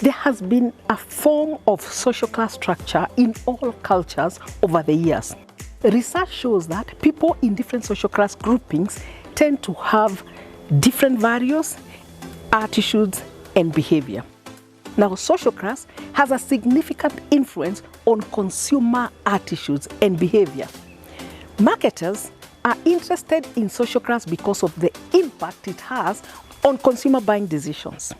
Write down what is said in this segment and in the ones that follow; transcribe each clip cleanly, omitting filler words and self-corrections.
There has been a form of social class structure in all cultures over the years. Research shows that people in different social class groupings tend to have different values, attitudes, and behavior. Now, social class has a significant influence on consumer attitudes and behavior. Marketers are interested in social class because of the impact it has on consumer buying decisions.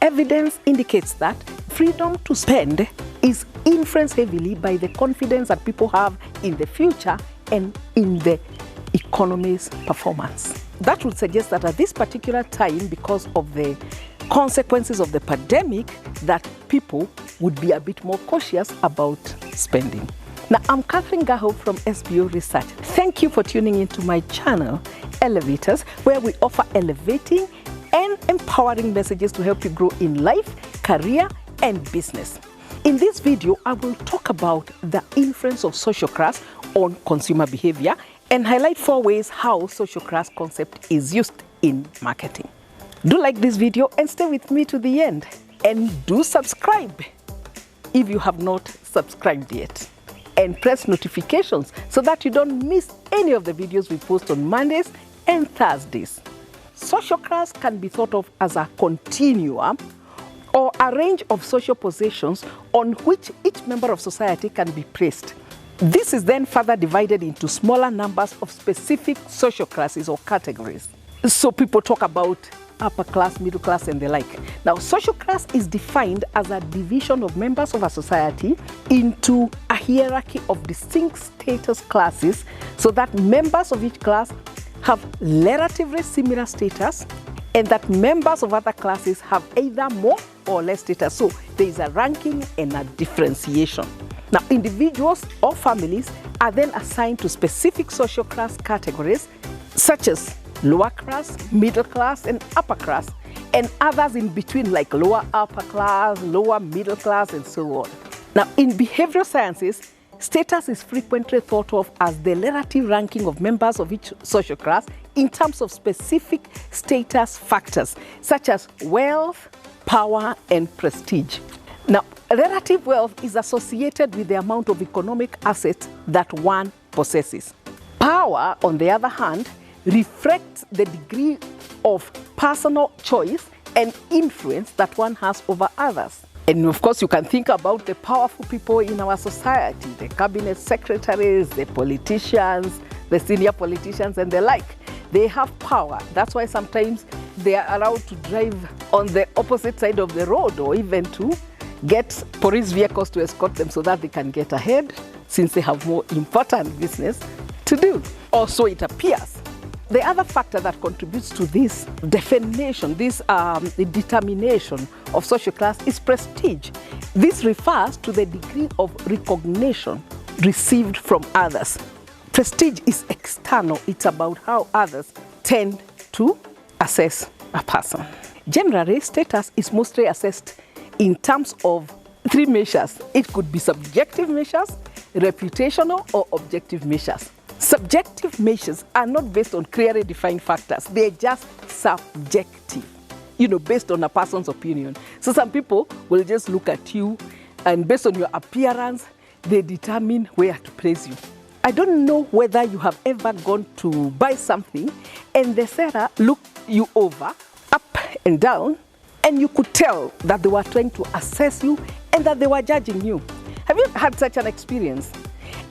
Evidence indicates that freedom to spend is influenced heavily by the confidence that people have in the future and in the economy's performance. That would suggest that at this particular time, because of the consequences of the pandemic, that people would be a bit more cautious about spending. Now, I'm Catherine Gaho from SBO Research. Thank you for tuning into my channel, Elevators, where we offer elevating and empowering messages to help you grow in life, career, and business. In this video, I will talk about the influence of social class on consumer behavior and highlight 4 ways how social class concept is used in marketing. Do like this video and stay with me to the end. And do subscribe if you have not subscribed yet. And press notifications so that you don't miss any of the videos we post on Mondays and Thursdays. Social class can be thought of as a continuum or a range of social positions on which each member of society can be placed. This is then further divided into smaller numbers of specific social classes or categories. So people talk about upper class, middle class, and the like. Now, social class is defined as a division of members of a society into a hierarchy of distinct status classes so that members of each class have relatively similar status and that members of other classes have either more or less status. So there is a ranking and a differentiation. Now, individuals or families are then assigned to specific social class categories such as lower class, middle class, and upper class, and others in between like lower upper class, lower middle class, and so on. Now, in behavioral sciences, status is frequently thought of as the relative ranking of members of each social class in terms of specific status factors such as wealth, power, and prestige. Now, relative wealth is associated with the amount of economic assets that one possesses. Power, on the other hand, reflects the degree of personal choice and influence that one has over others. And of course, you can think about the powerful people in our society, the cabinet secretaries, the politicians, the senior politicians, and the like. They have power. That's why sometimes they are allowed to drive on the opposite side of the road or even to get police vehicles to escort them so that they can get ahead since they have more important business to do. Or so it appears. The other factor that contributes to this definition, the determination of social class is prestige. This refers to the degree of recognition received from others. Prestige is external. It's about how others tend to assess a person. Generally, status is mostly assessed in terms of 3 measures. It could be subjective measures, reputational, or objective measures. Subjective measures are not based on clearly defined factors. They're just subjective, based on a person's opinion. So some people will just look at you and based on your appearance, they determine where to place you. I don't know whether you have ever gone to buy something and the seller looked you over, up and down, and you could tell that they were trying to assess you and that they were judging you. Have you had such an experience?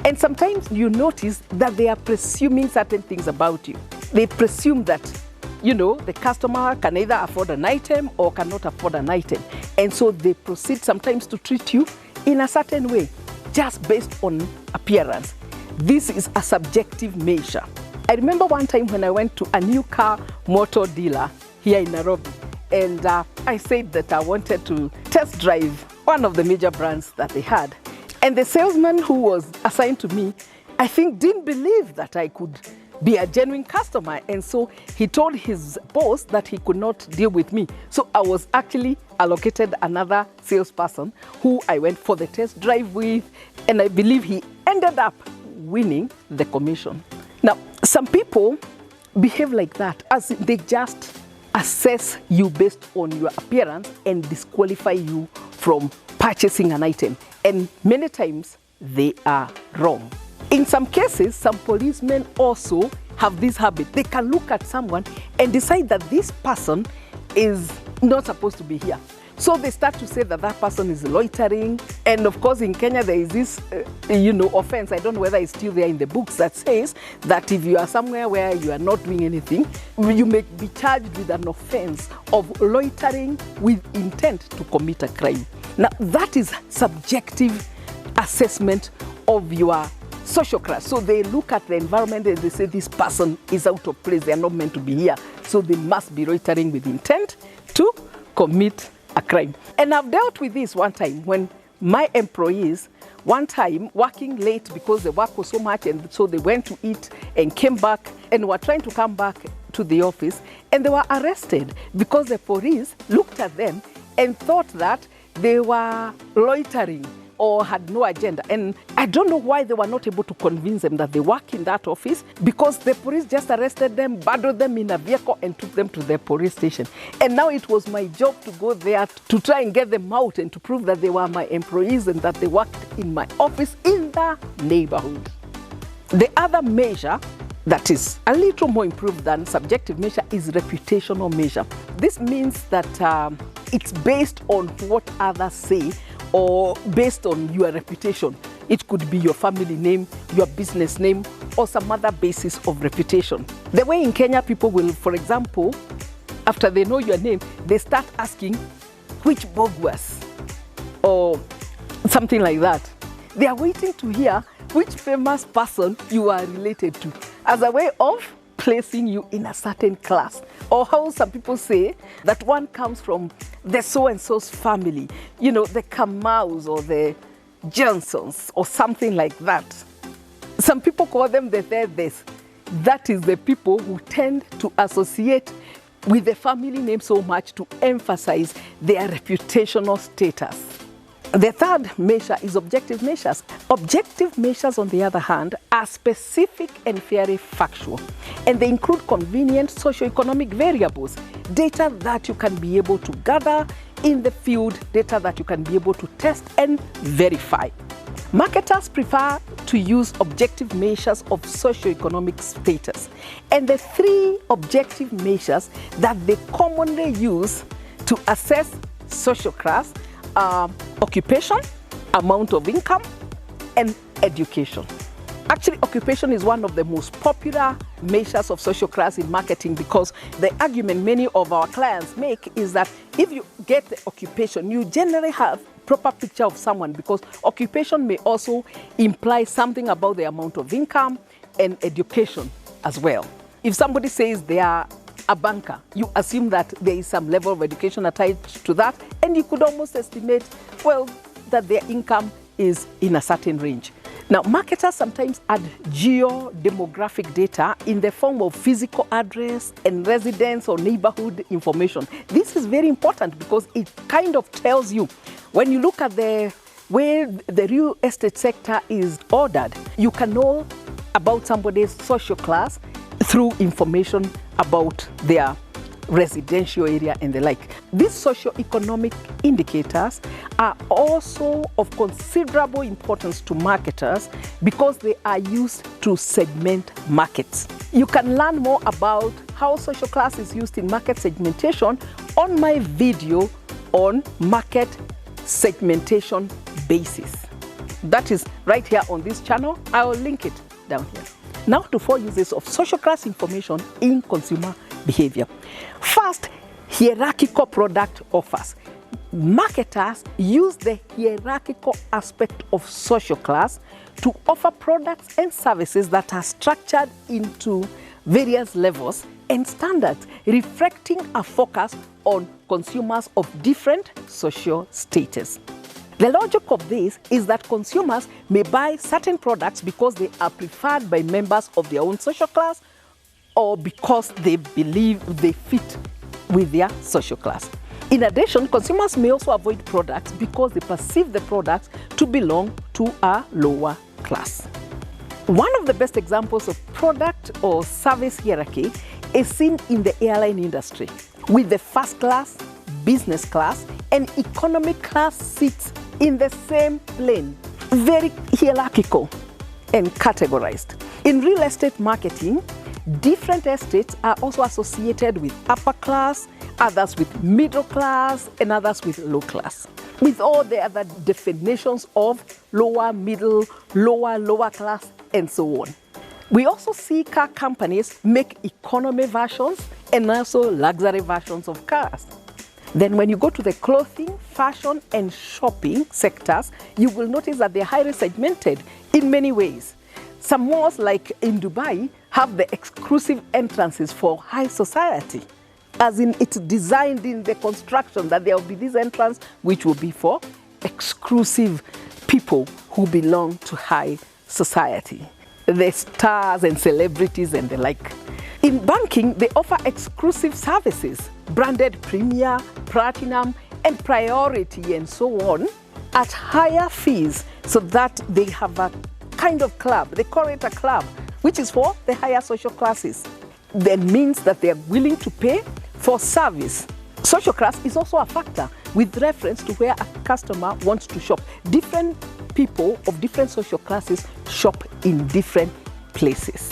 And sometimes you notice that they are presuming certain things about you. They presume that, the customer can either afford an item or cannot afford an item. And so they proceed sometimes to treat you in a certain way, just based on appearance. This is a subjective measure. I remember one time when I went to a new car motor dealer here in Nairobi, and I said that I wanted to test drive one of the major brands that they had. And the salesman who was assigned to me, I think, didn't believe that I could be a genuine customer. And so he told his boss that he could not deal with me. So I was actually allocated another salesperson who I went for the test drive with. And I believe he ended up winning the commission. Now, some people behave like that, as they just assess you based on your appearance and disqualify you from purchasing an item, and many times they are wrong. In some cases, some policemen also have this habit. They can look at someone and decide that this person is not supposed to be here. So they start to say that that person is loitering. And of course, in Kenya, there is this, offense. I don't know whether it's still there in the books that says that if you are somewhere where you are not doing anything, you may be charged with an offense of loitering with intent to commit a crime. Now, that is subjective assessment of your social class. So they look at the environment and they say this person is out of place. They are not meant to be here. So they must be loitering with intent to commit a crime. And I've dealt with this one time when my employees, one time working late because the work was so much, and so they went to eat and came back and were trying to come back to the office, and they were arrested because the police looked at them and thought that they were loitering or had no agenda. And I don't know why they were not able to convince them that they work in that office, because the police just arrested them, bundled them in a vehicle and took them to the police station. And now it was my job to go there to try and get them out and to prove that they were my employees and that they worked in my office in the neighborhood. The other measure that is a little more improved than subjective measure is reputational measure. This means that it's based on what others say or based on your reputation. It could be your family name, your business name, or some other basis of reputation. The way in Kenya people will, for example, after they know your name, they start asking, which Bogwas? Or something like that. They are waiting to hear which famous person you are related to, as a way of placing you in a certain class. Or how some people say that one comes from the so-and-so's family, the Kamaus or the Johnsons or something like that. Some people call them the Thedes. That is the people who tend to associate with the family name so much to emphasize their reputational status. The third measure is objective measures. Objective measures, on the other hand, are specific and fairly factual, and they include convenient socioeconomic variables, data that you can be able to gather in the field, data that you can be able to test and verify. Marketers prefer to use objective measures of socioeconomic status, and the three objective measures that they commonly use to assess social class are occupation, amount of income, and education. Actually, occupation is one of the most popular measures of social class in marketing, because the argument many of our clients make is that if you get the occupation, you generally have proper picture of someone, because occupation may also imply something about the amount of income and education as well. If somebody says they are a banker, you assume that there is some level of education attached to that, and you could almost estimate, that their income is in a certain range. Now, marketers sometimes add geo-demographic data in the form of physical address and residence or neighborhood information. This is very important because it kind of tells you, when you look at the way the real estate sector is ordered, you can know about somebody's social class through information about their residential area and the like. These socio-economic indicators are also of considerable importance to marketers because they are used to segment markets. You can learn more about how social class is used in market segmentation on my video on market segmentation basis. That is right here on this channel. I will link it down here. Now to 4 uses of social class information in consumer behavior. First, hierarchical product offers. Marketers use the hierarchical aspect of social class to offer products and services that are structured into various levels and standards, reflecting a focus on consumers of different social status. The logic of this is that consumers may buy certain products because they are preferred by members of their own social class, or because they believe they fit with their social class. In addition, consumers may also avoid products because they perceive the products to belong to a lower class. One of the best examples of product or service hierarchy is seen in the airline industry, with the first class, business class and economy class sits in the same plane, very hierarchical and categorized. In real estate marketing, different estates are also associated with upper class, others with middle class, and others with low class, with all the other definitions of lower, middle, lower class, and so on. We also see car companies make economy versions and also luxury versions of cars. Then when you go to the clothing, fashion, and shopping sectors, you will notice that they're highly segmented in many ways. Some malls, like in Dubai, have the exclusive entrances for high society. As in, it's designed in the construction that there will be this entrance which will be for exclusive people who belong to high society. The stars and celebrities and the like. In banking, they offer exclusive services, branded Premier, Platinum, and Priority, and so on, at higher fees, so that they have a kind of club, they call it a club, which is for the higher social classes. That means that they are willing to pay for service. Social class is also a factor with reference to where a customer wants to shop. Different people of different social classes shop in different places.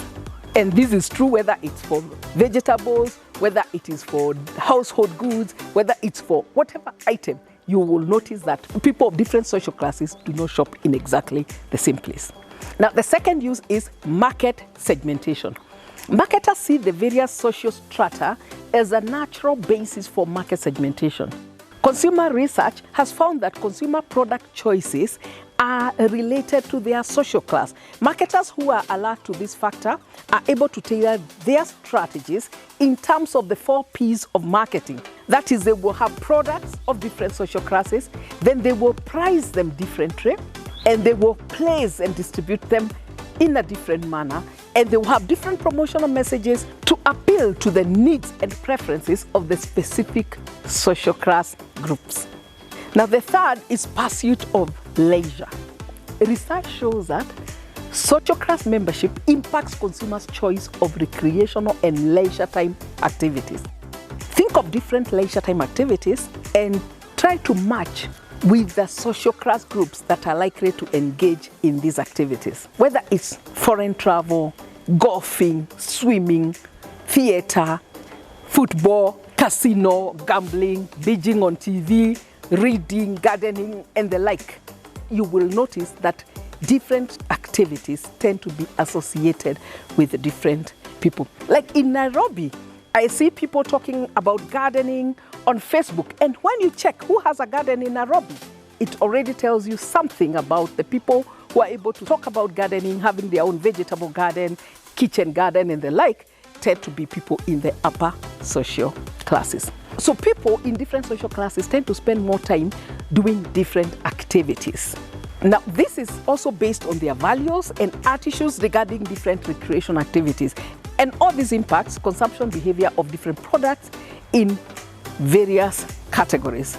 And this is true whether it's for vegetables, whether it is for household goods, whether it's for whatever item. You will notice that people of different social classes do not shop in exactly the same place. Now, the second use is market segmentation. Marketers see the various social strata as a natural basis for market segmentation. Consumer research has found that consumer product choices are related to their social class. Marketers who are alert to this factor are able to tailor their strategies in terms of the 4 P's of marketing. That is, they will have products of different social classes, then they will price them differently, and they will place and distribute them in a different manner, and they will have different promotional messages to appeal to the needs and preferences of the specific social class groups. Now, the third is pursuit of leisure. Research shows that social class membership impacts consumers' choice of recreational and leisure time activities. Think of different leisure time activities and try to match with the social class groups that are likely to engage in these activities. Whether it's foreign travel, golfing, swimming, theater, football, casino, gambling, binging on TV, reading, gardening, and the like, you will notice that different activities tend to be associated with different people. Like in Nairobi, I see people talking about gardening on Facebook, and when you check who has a garden in Nairobi, it already tells you something about the people who are able to talk about gardening, having their own vegetable garden, kitchen garden, and the like, tend to be people in the upper social classes. So people in different social classes tend to spend more time doing different activities. Now, this is also based on their values and attitudes regarding different recreation activities. And all these impacts consumption behavior of different products in various categories.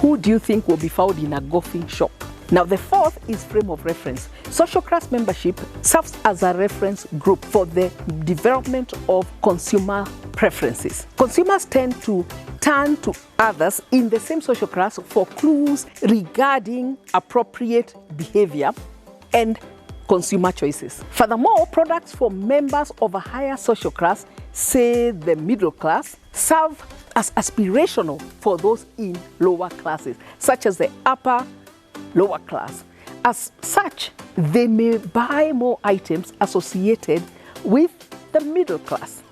Who do you think will be found in a golfing shop? Now, the fourth is frame of reference. Social class membership serves as a reference group for the development of consumer preferences. Consumers tend to turn to others in the same social class for clues regarding appropriate behavior and consumer choices. Furthermore, products for members of a higher social class, say the middle class, serve as aspirational for those in lower classes, such as the lower class. As such, they may buy more items associated with the middle class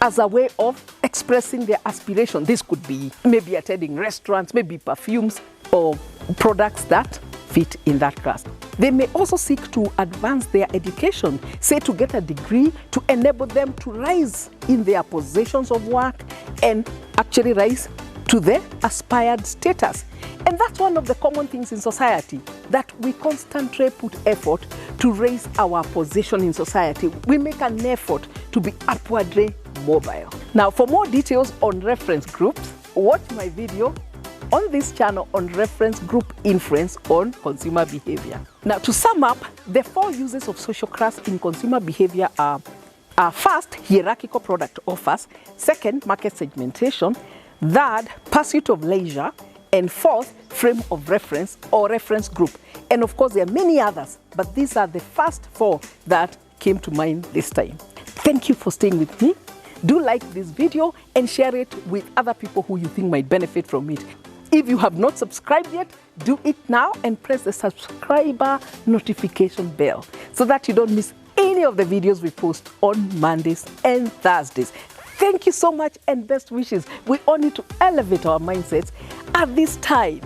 as a way of expressing their aspiration. This could be maybe attending restaurants, maybe perfumes or products that fit in that class. They may also seek to advance their education, say to get a degree to enable them to rise in their positions of work and actually rise to the aspired status. And that's one of the common things in society, that we constantly put effort to raise our position in society. We make an effort to be upwardly mobile. Now, for more details on reference groups, watch my video on this channel on reference group influence on consumer behavior. Now, to sum up, the 4 uses of social class in consumer behavior are first, hierarchical product offers; second, market segmentation; Third, pursuit of leisure. And fourth, frame of reference or reference group. And of course, there are many others, but these are the first 4 that came to mind this time. Thank you for staying with me. Do like this video and share it with other people who you think might benefit from it. If you have not subscribed yet, do it now and press the subscriber notification bell so that you don't miss any of the videos we post on Mondays and Thursdays. Thank you so much and best wishes. We all need to elevate our mindsets at this time.